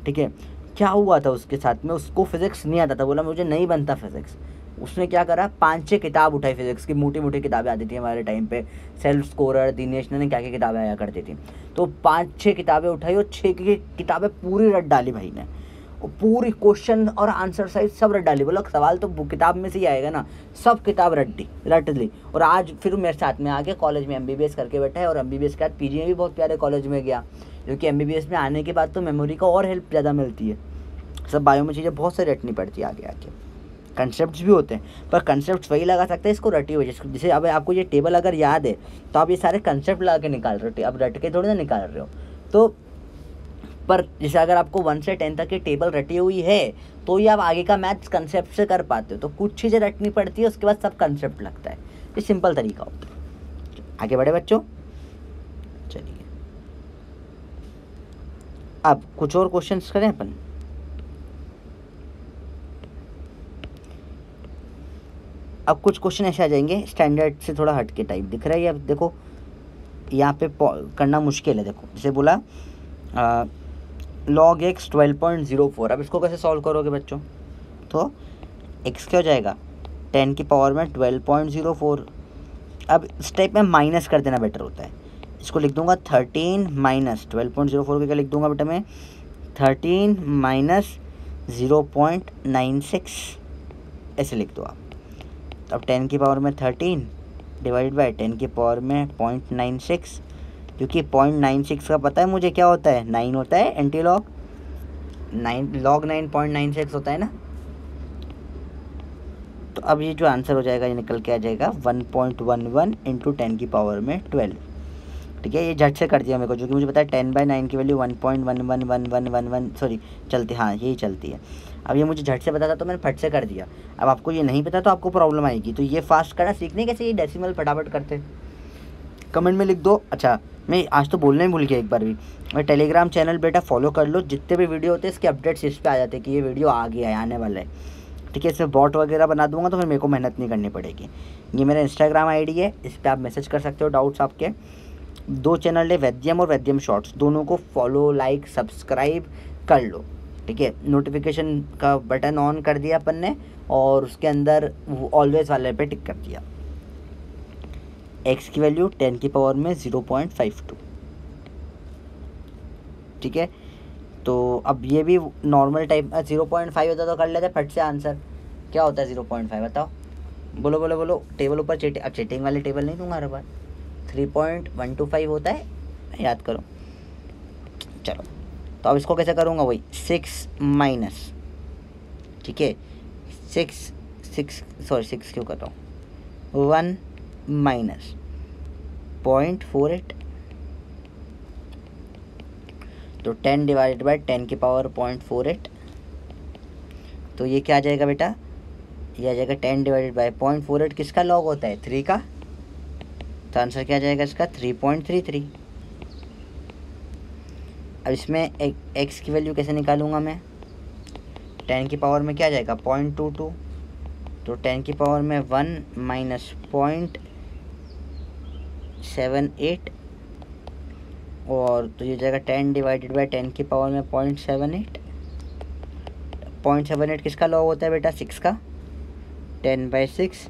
ठीक है, क्या हुआ था उसके साथ में, उसको फिजिक्स नहीं आता था, बोला मुझे नहीं बनता फिजिक्स। उसने क्या करा, 5-6 किताब उठाई फिजिक्स की, मोटी मोटी किताबें आती थी हमारे टाइम पे, सेल्फ स्कोरर, दिनेश ने क्या क्या किताबें आया करती थी, तो 5-6 किताबें उठाई और 6 की किताबें पूरी रट डाली भाई ने, और पूरी क्वेश्चन और आंसर साइज सब रट डाली। बोला सवाल तो किताब में से ही आएगा ना, सब किताब रट ली। और आज फिर मेरे साथ में आके कॉलेज में MBBS करके बैठा है, और MBBS के बाद PG में भी बहुत प्यारे कॉलेज में गया, क्योंकि MBBS में आने के बाद तो मेमोरी का और हेल्प ज़्यादा मिलती है। सब बायो में चीज़ें बहुत सारी रटनी पड़ती है आगे आके, कंसेप्ट्स भी होते हैं, पर कंसेप्ट्स वही लगा सकते हैं इसको रटी हुई, जैसे अब आपको ये टेबल अगर याद है तो आप ये सारे कंसेप्ट लगा के निकाल रहे हो, अब रट के थोड़ी ना निकाल रहे हो। तो पर जैसे अगर आपको 1 से 10 तक की टेबल रटी हुई है तो ये आप आगे का मैथ्स कंसेप्ट से कर पाते हो, तो कुछ चीज़ें रटनी पड़ती है, उसके बाद सब कंसेप्ट लगता है। ये सिंपल तरीका होता है। आगे बढ़े बच्चों, चलिए अब कुछ और क्वेश्चंस करें अपन। अब कुछ क्वेश्चन ऐसे आ जाएंगे स्टैंडर्ड से थोड़ा हट के टाइप, दिख रहा है ये, अब देखो यहाँ पे करना मुश्किल है। देखो जैसे बोला log x 12.04, अब इसको कैसे सॉल्व करोगे बच्चों, तो x क्या हो जाएगा 10 की पावर में 12.04। अब इस टाइप में माइनस कर देना बेटर होता है, इसको लिख दूंगा 13 माइनस 12.04 को क्या लिख दूंगा बेटा मैं 13 माइनस 0.96, ऐसे लिख दो आप। अब 10 की पावर में 13 डिवाइड बाय 10 की पावर में 0.96, क्योंकि 0.96 का पता है मुझे क्या होता है, 9 होता है, एंटी लॉग 9, log 9 0.96 होता है ना। तो अब ये जो आंसर हो जाएगा ये निकल के आ जाएगा 1.11 इंटू 10 की पावर में 12। ठीक है, ये झट से कर दिया मेरे को, जो कि मुझे पता है 10/9 की वैल्यू 1.111111 सॉरी चलती, हाँ यही चलती है। अब ये मुझे झट से पता था तो मैंने फट से कर दिया, अब आपको ये नहीं पता तो आपको प्रॉब्लम आएगी। तो ये फास्ट करना सीखने कैसे, ये डेसिमल फटाफट करते, कमेंट में लिख दो। अच्छा मैं आज तो बोलना ही भूल गया एक बार भी, मैं टेलीग्राम चैनल बेटा फॉलो कर लो, जितने भी वीडियो होते हैं इसके अपडेट्स इस पर आ जाते हैं कि ये वीडियो आ गया है, आने वाला है। ठीक है, इसमें बॉट वगैरह बना दूंगा तो फिर मेरे को मेहनत नहीं करनी पड़ेगी। ये मेरा इंस्टाग्राम ID है, इस पर आप मैसेज कर सकते हो डाउट्स आपके। 2 चैनल है, वैद्यम और वैद्यम शॉर्ट्स, दोनों को फॉलो लाइक सब्सक्राइब कर लो। ठीक है, नोटिफिकेशन का बटन ऑन कर दिया अपन ने, और उसके अंदर ऑलवेज वाले पे टिक कर दिया। x की वैल्यू 10 की पावर में 0.52। ठीक है, तो अब ये भी नॉर्मल टाइप 0.5 होता तो कर लेते फट से आंसर। क्या होता है 0.5 बताओ, बोलो बोलो बोलो, टेबल ऊपर चीटिंग, अब चीटिंग वाले टेबल नहीं दूंगा हर बार। 3.125 होता है, याद करो। चलो तो अब इसको कैसे करूँगा, वही 6 माइनस, ठीक है 6 क्यों कर रहा हूँ, 1 माइनस 0.48, तो 10 डिवाइडेड बाय 10 की पावर 0.48, तो ये क्या आ जाएगा बेटा, ये आ जाएगा 10 डिवाइडेड बाय 0.48, किसका लॉग होता है 3 का, तो आंसर क्या आ जाएगा इसका 3.33। अब इसमें x की वैल्यू कैसे निकालूंगा मैं, 10 की पावर में क्या आ जाएगा 0.22, तो 10 की पावर में 1 माइनस 0.78, और तो ये जाएगा 10 डिवाइडेड बाय 10 की पावर में 0.78। 0.78 किसका लॉग होता है बेटा 6 का, 10/6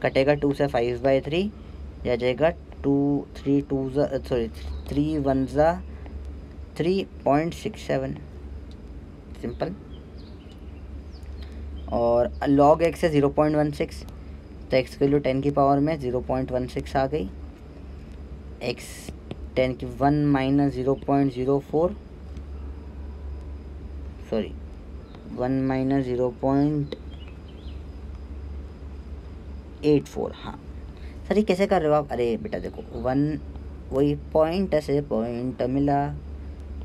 कटेगा 2 से 5/3, यह जाएगा 3 1 3.67, सिंपल। और log x है 0.16, तो x की वैल्यू 10 की पावर में 0.16 आ गई। x 10 की 1 माइनस 0.04, सॉरी 1 माइनस 0.84, हाँ सर ये कैसे कर रहे हो आप, अरे बेटा देखो 1 वही पॉइंट से पॉइंट मिला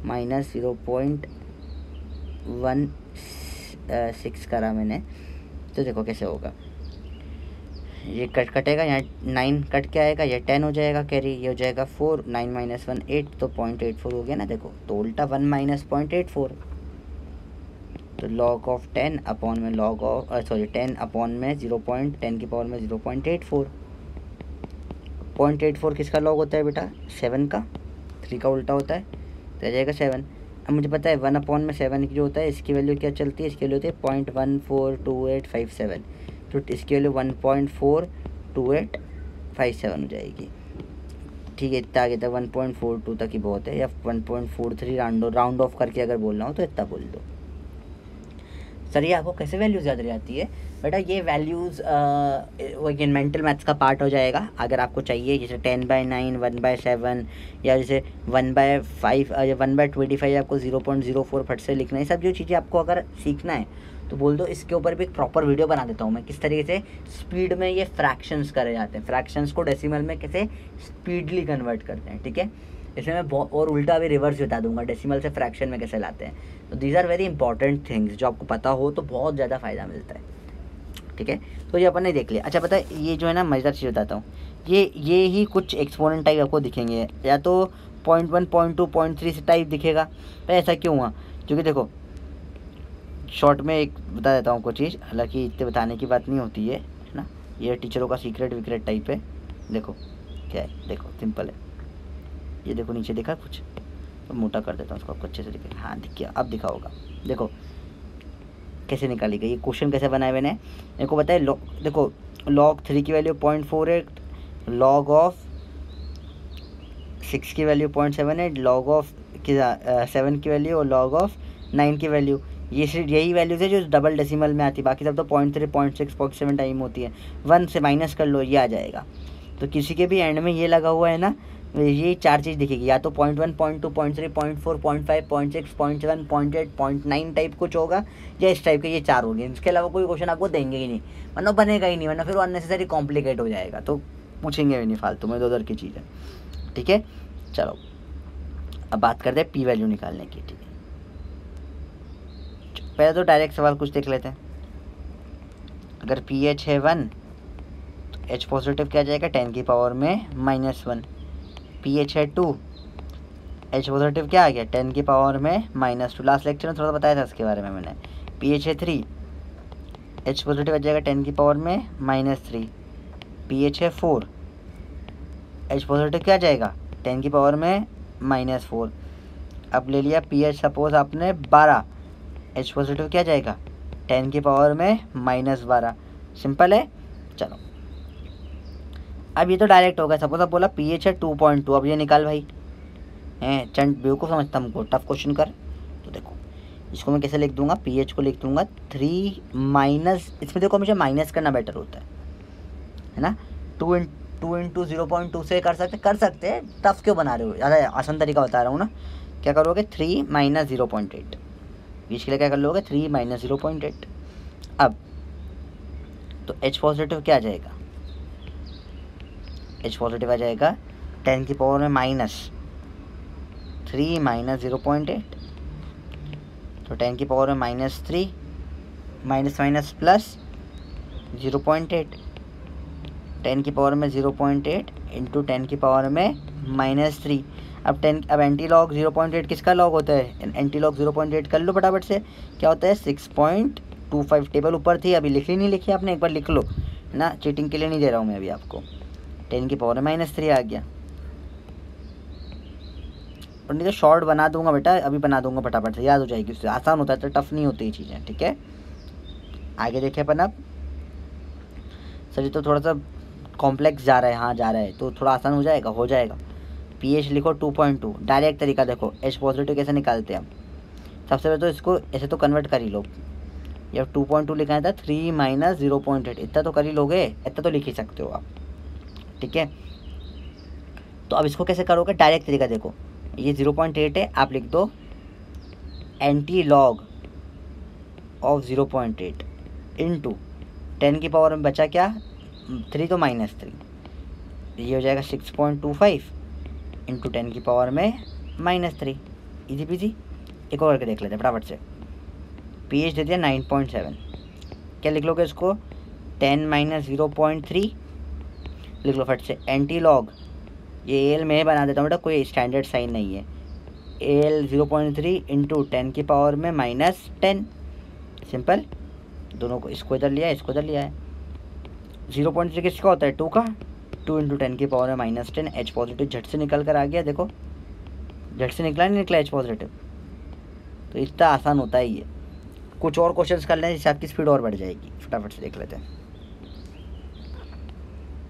माइनस 0.16 करा मैंने, तो देखो कैसे होगा, ये कटेगा, यहाँ 9 कट के आएगा, ये 10 हो जाएगा कैरी, ये हो जाएगा 4, 9 - 1 8, तो 0.84 हो गया ना। देखो तो उल्टा 1 - 0.84, तो log ऑफ 10 अपॉन में log ऑफ 10 अपॉन में 0.10 की पावर में 0.84। 0.84 किसका लॉग होता है बेटा? 7 का, 3 का उल्टा होता है, तो आ जाएगा 7। अब मुझे पता है 1 अपॉन में 7 की जो होता है, इसकी वैल्यू क्या चलती है? इसकी वैल्यू होती है 0.142857, तो इसकी वैल्यू 1.42857 हो जाएगी। ठीक है, इतना आगे तक 1.42 तक ही बहुत है, या 1.43 राउंड ऑफ करके अगर बोल रहा हूँ तो इतना बोल दो। सर ये आपको कैसे वैल्यूज़ याद रह जाती है? बेटा ये वैल्यूज़ वो मेंटल मैथ्स का पार्ट हो जाएगा। अगर आपको चाहिए जैसे 10/9, 1/7, या जैसे 1/5 या 1/25 आपको 0.04 फट से लिखना है, सब जो चीज़ें आपको अगर सीखना है तो बोल दो, इसके ऊपर भी एक प्रॉपर वीडियो बना देता हूँ मैं, किस तरीके से स्पीड में ये फ्रैक्शंस करे जाते हैं, फ्रैक्शंस को डेसिमल में कैसे स्पीडली कन्वर्ट करते हैं। ठीक है, इसमें मैं और उल्टा भी रिवर्स बता दूंगा, डेसिमल से फ्रैक्शन में कैसे लाते हैं। तो these are very important things, जो आपको पता हो तो बहुत ज़्यादा फ़ायदा मिलता है। ठीक है, तो ये अपन ने देख लिया। अच्छा पता है ये जो है ना, मज़ेदार चीज़ बताता हूँ, ये ही कुछ एक्सपोनेंट टाइप आपको दिखेंगे, या तो 0.1, 0.2, 0.3 से टाइप दिखेगा। तो ऐसा क्यों हुआ? क्योंकि देखो शॉर्ट में एक बता देता हूँ कुछ चीज़, हालांकि इतने बताने की बात नहीं होती है ना, ये टीचरों का सीक्रेट विक्रेट टाइप है। देखो क्या है, देखो सिंपल है, ये देखो नीचे देखा कुछ, तो मोटा कर देता हूँ उसको, आपको अच्छे से दिखे। हाँ दिख गया, अब दिखा होगा। देखो कैसे निकाली गई, ये क्वेश्चन कैसे बनाए हुए ने, मेरे को बताए। देखो log 3 की वैल्यू 0.48, log ऑफ 6 की वैल्यू 0.78, log ऑफ 7 की वैल्यू और log ऑफ 9 की वैल्यू, ये सिर्फ यही वैल्यूज़ है जो डबल डेसिमल में आती है, बाकी सब तो 0.3, 0.6, 0.7 टाइम होती है। 1 से माइनस कर लो, ये आ जाएगा। तो किसी के भी एंड में ये लगा हुआ है ना, ये 4 चीज़ दिखेगी, या तो 0.1, 0.2, 0.3, 0.4, 0.5, 0.6, 0.7, 0.8, 0.9 टाइप कुछ होगा, या इस टाइप के ये 4 हो गए। इसके अलावा कोई क्वेश्चन आपको देंगे ही नहीं, वरना बनेगा ही नहीं, वरना फिर अननेसेसरी कॉम्प्लिकेट हो जाएगा, तो पूछेंगे भी नहीं फालतू में इधर की चीज़ें। ठीक है, चलो अब बात करते हैं पी वैल्यू निकालने की। ठीक है, पहले तो डायरेक्ट सवाल कुछ देख लेते हैं। अगर पी एच है 1 तो एच पॉजिटिव क्या जाएगा? 10 की पावर में -1। पी एच है 2, एच पॉजिटिव क्या आ गया? 10 की पावर में -2। लास्ट लेक्चर में थोड़ा बताया था इसके बारे में मैंने। पी एच है 3, एच पॉजिटिव आ जाएगा 10 की पावर में -3। पी एच है 4, एच पॉजिटिव क्या जाएगा? 10 की पावर में -4। अब ले लिया पी एच सपोज आपने 12, एच पॉजिटिव क्या जाएगा? 10 की पावर में -12। सिंपल है। चलो अब ये तो डायरेक्ट होगा। सपोज अब बोला पी एच है 2.2, अब ये निकाल भाई। हैं चंड बेवकूफ़ समझता हमको, टफ क्वेश्चन कर। तो देखो इसको मैं कैसे लिख दूंगा, पी एच को लिख दूंगा 3 माइनस, इसमें देखो हमेशा माइनस करना बेटर होता है ना। 2 इंटू 0.2 से कर सकते हैं, टफ क्यों बना रहे हो? ज़्यादा आसान तरीका बता रहा हूँ ना। क्या करोगे? 3 - 0.8, बीच के लिए क्या कर लोगे? 3 - 0.8। अब तो एच पॉजिटिव क्या आ जाएगा? एच पॉजिटिव आ जाएगा 10 की पावर में -3 - 0.8, तो 10 की पावर में -3 माइनस प्लस 0.8, 10 की पावर में 0.8 इंटू 10 की पावर में -3। अब एंटी लॉग 0.8 किसका लॉग होता है? एंटी लॉग 0.8 कर लो फटाफट से, क्या होता है? 6.25। टेबल ऊपर थी, अभी लिख ली नहीं लिखी आपने? एक बार लिख लो ना, चीटिंग के लिए नहीं दे रहा हूँ मैं अभी आपको। 10 की पावर में -3 आ गया। और नहीं तो शॉर्ट बना दूंगा बेटा, अभी बना दूंगा फटाफट से, याद हो जाएगी, उससे आसान होता है, तो टफ नहीं होती ये चीज़ें। ठीक है, आगे देखें अपन। अब सर ये तो थोड़ा सा कॉम्प्लेक्स जा रहा है। हाँ जा रहा है, तो थोड़ा आसान हो जाएगा, हो जाएगा। पी एच लिखो 2.2, डायरेक्ट तरीका देखो एच पॉजिटिव कैसे निकालते हैं हम। सबसे पहले तो इसको ऐसे तो कन्वर्ट कर ही लो, या 2.2 लिखा है था 3 - 0.8, इतना तो कर ही लोगे, इतना तो लिख ही सकते हो आप। ठीक है, तो अब इसको कैसे करोगे? डायरेक्ट तरीका देखो, ये 0.8 है, आप लिख दो एंटी लॉग ऑफ 0.8 इंटू 10 की पावर में बचा क्या? 3 तो -3, ये हो जाएगा 6.25 इंटू 10 की पावर में -3। Easy PG. एक और करके देख लेते हैं फटाफट से। पी एच दे दिया 9.7, क्या लिख लोगे इसको? 10 माइनस 0.3 लिख लो फट से। एंटी लॉग, ये एल मैं बना देता हूँ बेटा, कोई स्टैंडर्ड साइन नहीं है। एल 0.3 इंटू 10 की पावर में -10, सिंपल। दोनों को, इसको इधर लिया है, इसको इधर लिया है। 0.3 किसका होता है? 2 का। 2 इंटू 10 की पावर में -10। एच पॉजिटिव झट से निकल कर आ गया, देखो झट से निकला, नहीं निकला एच पॉजिटिव। तो इतना आसान होता है ये। कुछ और क्वेश्चंस कर लें जिससे आपकी स्पीड और बढ़ जाएगी। फटाफट से देख लेते हैं,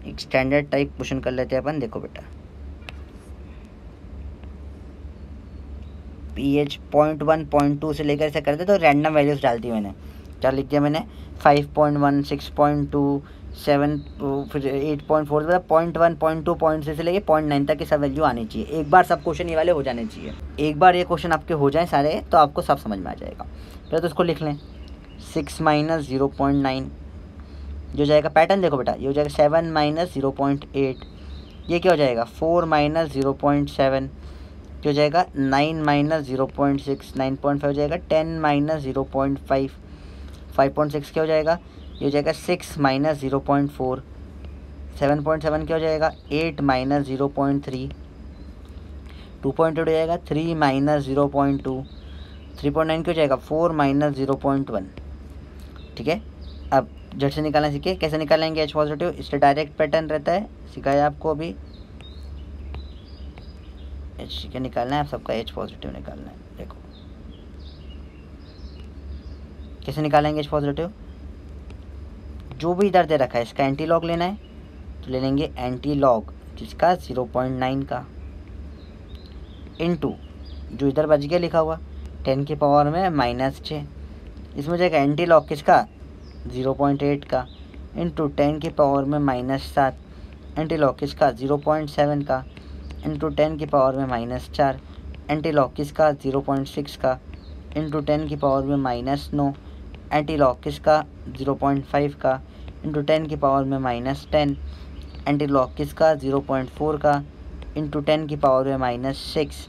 एक स्टैंडर्ड टाइप क्वेश्चन कर लेते हैं अपन। देखो बेटा, pH 0.1 0.2 से लेकर ऐसे करते तो रैंडम वैल्यूज डालती मैंने। क्या लिख दिया मैंने? 5.1 6.2 7 फिर 8.4, मतलब 0.1 0.2 0.3 से लेके 0.9 तक की सब वैल्यू आनी चाहिए। एक बार सब क्वेश्चन ये वाले हो जाने चाहिए। एक बार ये क्वेश्चन आपके हो जाएं सारे तो आपको सब समझ में आ जाएगा। पहले तो इसको लिख लें, 6 माइनस 0.9 जो जाएगा, पैटर्न देखो बेटा, ये हो जाएगा 7 माइनस 0.8, ये क्या हो जाएगा 4 माइनस 0.7, जो जाएगा 9 माइनस 0.6, 9.5 हो जाएगा 10 माइनस 0.5, 5.6 क्या हो जाएगा, ये हो जाएगा 6 माइनस 0.4, 7.7 क्या हो जाएगा 8 माइनस 0.3, 2.8 हो जाएगा 3 माइनस 0.2, 3.9 क्या हो जाएगा 4 माइनस 0.1। ठीक है, अब झट से निकालना सीखे, कैसे निकालेंगे एच पॉजिटिव, इससे डायरेक्ट पैटर्न रहता है, सिखाया आपको अभी। एच क्या निकालना है आप सबका, एच पॉजिटिव निकालना है। देखो कैसे निकालेंगे एच पॉजिटिव, जो भी इधर दे रखा है इसका एंटी लॉग लेना है, तो ले लेंगे एंटी लॉग किसका 0.9 का, इनटू जो इधर बच गया लिखा हुआ 10 की पावर में -6, इसमें जाएगा एंटी लॉग किसका 0.8 का, इंटू 10 की पावर में -7, एंटी लॉग किसका 0.7 का, इंटू 10 की पावर में -4, एंटी लॉग किसका 0.6 का, इंटू 10 की पावर में -9, एंटी लॉग किसका 0.5 का, इंटू 10 की पावर में -10, एंटी लॉग किसका 0.4 का, इंटू 10 की पावर में -6,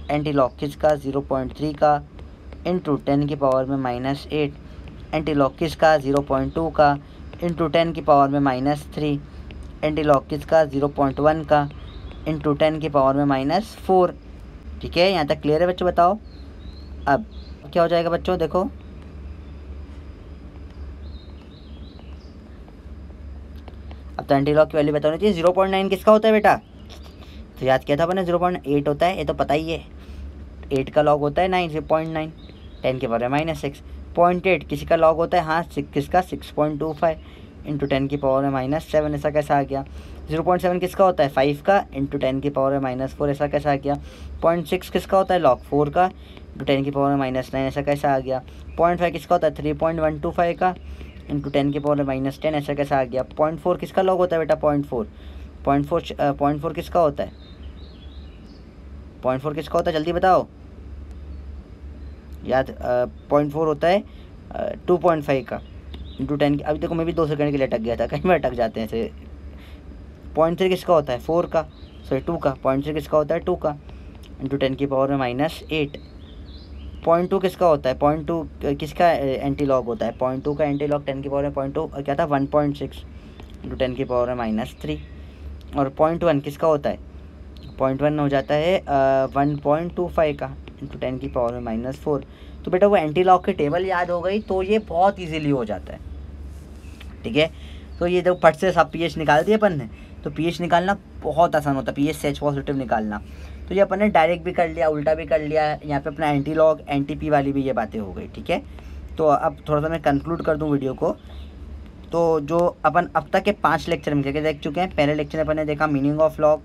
एंटी लॉग किसका 0.3 का, इंटू 10 की पावर में -8, एंटी लॉग किसका 0.2 का, इंटू 10 की पावर में -3, एंटी लॉग किसका 0.1 का, इंटू 10 की पावर में -4। ठीक है, यहाँ तक क्लियर है बच्चों? बताओ अब क्या हो जाएगा बच्चों, देखो अब तो एंटी लॉग की वैल्यू बतानी चाहिए। 0.9 किसका होता है बेटा, तो याद किया था अपने 0.8 होता है, ये तो पता ही है, 8 का लॉग होता है 9, 0.9, 10 के पावर में -6, 0.8 किसी का लॉग होता है, हाँ किसका 6.25, इंटू 10 की पावर में -7, ऐसा कैसा आ गया। 0.7 किसका होता है 5 का, इंटू 10 की पावर में -4, ऐसा कैसा आ गया। 0.6 किसका होता है लॉग 4 का, इंटू 10 की पावर में -9, ऐसा कैसा आ गया। 0.5 किसका होता है 3.125 का, इंटू 10 की पावर में -10, ऐसा कैसा आ गया। 0.4 किसका लॉग होता है बेटा 0.4 किसका होता है, 0.4 किसका होता है जल्दी बताओ याद। 0.4 होता है 2.5 का, इंटू 10 की, अभी देखो मैं भी 2 सेकंड के लिए अटक गया था, कहीं में अटक जाते हैं ऐसे। 0.3 किसका होता है 4 का, सॉरी 2 का, 0.3 किसका होता है 2 का, इंटू 10 की पावर में -8। 0.2 किसका होता है, 0.2 किसका एंटी लॉग होता है, 0.2 का एंटी लॉग 10 की पावर में 0.2 क्या था 1.6, इंटू 10 की पावर में -3। और 0.1 किसका होता है, 0.1 हो जाता है 1.25 का, इंटू 10 की पावर में -4। तो बेटा वो एंटी लॉग की टेबल याद हो गई तो ये बहुत इजीली हो जाता है। ठीक है, तो ये जब फट से सब पीएच निकाल दिए अपन ने, तो पीएच निकालना बहुत आसान होता है, पीएच से एच पॉजिटिव निकालना। तो ये अपन ने डायरेक्ट भी कर लिया, उल्टा भी कर लिया, यहाँ पे अपना एंटी लॉग एंटी पी वाली भी ये बातें हो गई। ठीक है, तो अब थोड़ा सा मैं कंक्लूड कर दूँ वीडियो को। तो जो अपन अब तक के 5 लेक्चर में देख चुके हैं, पहले लेक्चर में अपन ने देखा मीनिंग ऑफ लॉग,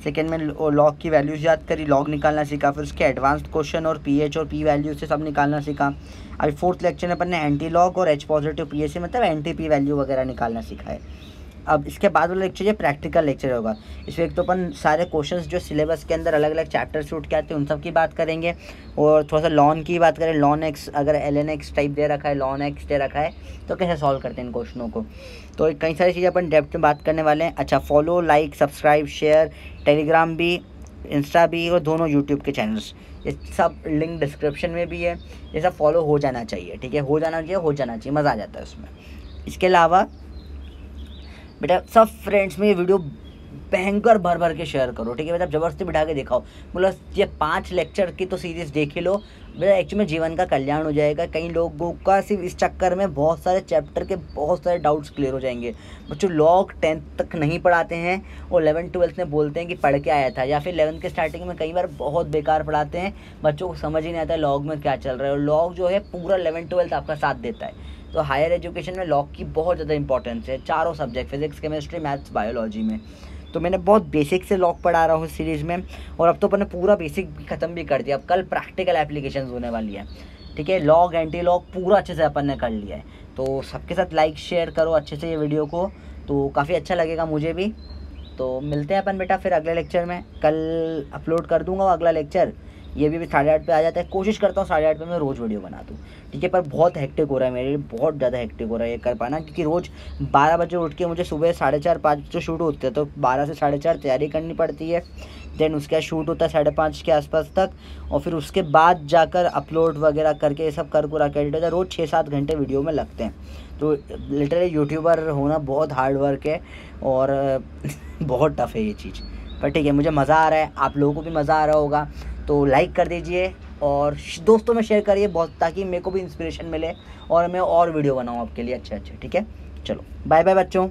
सेकेंड में लॉग की वैल्यूज़ याद करी, लॉग निकालना सीखा, फिर उसके एडवांस्ड क्वेश्चन और पीएच और पी वैल्यू से सब निकालना सीखा। अभी 4th लेक्चर में अपन ने एंटी लॉग और एच पॉजिटिव पीएच से मतलब एंटी पी वैल्यू वगैरह निकालना सीखा है। अब इसके बाद वाला लेक्चर ये प्रैक्टिकल लेक्चर होगा। इसमें एक तो अपन सारे क्वेश्चंस जो सिलेबस के अंदर अलग अलग चैप्टर से उठ के आते हैं उन सब की बात करेंगे, और थोड़ा सा लॉन की बात करें, लॉन एक्स अगर ln x टाइप दे रखा है, लॉन एक्स दे रखा है तो कैसे सॉल्व करते हैं इन क्वेश्चनों को। तो कई सारी चीज़ें अपन डेप्थ में बात करने वाले हैं। अच्छा, follow, like, subscribe, share, Telegram भी, इंस्टा भी, और दोनों यूट्यूब के चैनल्स, ये सब लिंक डिस्क्रिप्शन में भी है, ये सब फॉलो हो जाना चाहिए। ठीक है, हो जाना चाहिए, मज़ा आ जाता है उसमें। इसके अलावा बेटा सब फ्रेंड्स में ये वीडियो भयंकर भर भर के शेयर करो, ठीक है बेटा, ज़बरदस्ती बिठा के दिखाओ, मतलब ये 5 लेक्चर की तो सीरीज़ देख ही लो बेटा, एक्चुअली में जीवन का कल्याण हो जाएगा। कई लोगों का सिर्फ इस चक्कर में बहुत सारे चैप्टर के बहुत सारे डाउट्स क्लियर हो जाएंगे। बच्चों लॉग 10th तक नहीं पढ़ाते हैं और 11th 12th में बोलते हैं कि पढ़ के आया था, या फिर 11th के स्टार्टिंग में कई बार बहुत बेकार पढ़ाते हैं, बच्चों को समझ ही नहीं आता लॉग में क्या चल रहा है। और लॉग जो है पूरा 11th 12th आपका साथ देता है। तो हायर एजुकेशन में लॉग की बहुत ज़्यादा इंपॉर्टेंस है, चारों subject physics, chemistry, maths, biology में। तो मैंने बहुत बेसिक से लॉग पढ़ा रहा हूँ इस सीरीज़ में, और अब तो अपन ने पूरा बेसिक भी ख़त्म भी कर दिया। अब कल प्रैक्टिकल एप्लीकेशंस होने वाली है, ठीक है। लॉग एंटी लॉग पूरा अच्छे से अपन ने कर लिया है। तो सबके साथ लाइक शेयर करो अच्छे से ये वीडियो को, तो काफ़ी अच्छा लगेगा मुझे भी। तो मिलते हैं अपन बेटा फिर अगले लेक्चर में, कल अपलोड कर दूंगा अगला लेक्चर। ये भी 8:30 पे आ जाता है, कोशिश करता हूँ 8:30 पे मैं रोज़ वीडियो बना दूँ, ठीक है। पर बहुत हेक्टिक हो रहा है मेरे लिए, बहुत ज़्यादा हेक्टिक हो रहा है ये कर पाना, क्योंकि रोज़ 12 बजे उठ के मुझे सुबह 4:30 5 बजे शूट होते हैं, तो 12 से 4:30 तैयारी करनी पड़ती है। देन उसके बाद शूट होता है 5:30 के आसपास तक, और फिर उसके बाद जाकर अपलोड वगैरह करके ये सब कर पूरा एडिट होता है। रोज़ 6-7 घंटे वीडियो में लगते हैं। तो लिटरली यूट्यूबर होना बहुत हार्ड वर्क है और बहुत टफ है ये चीज़, पर ठीक है मुझे मज़ा आ रहा है, आप लोगों को भी मज़ा आ रहा होगा। तो लाइक कर दीजिए और दोस्तों में शेयर करिए बहुत, ताकि मेरे को भी इंस्पिरेशन मिले और मैं और वीडियो बनाऊँ आपके लिए अच्छे अच्छे, ठीक है। चलो बाय बाय बच्चों।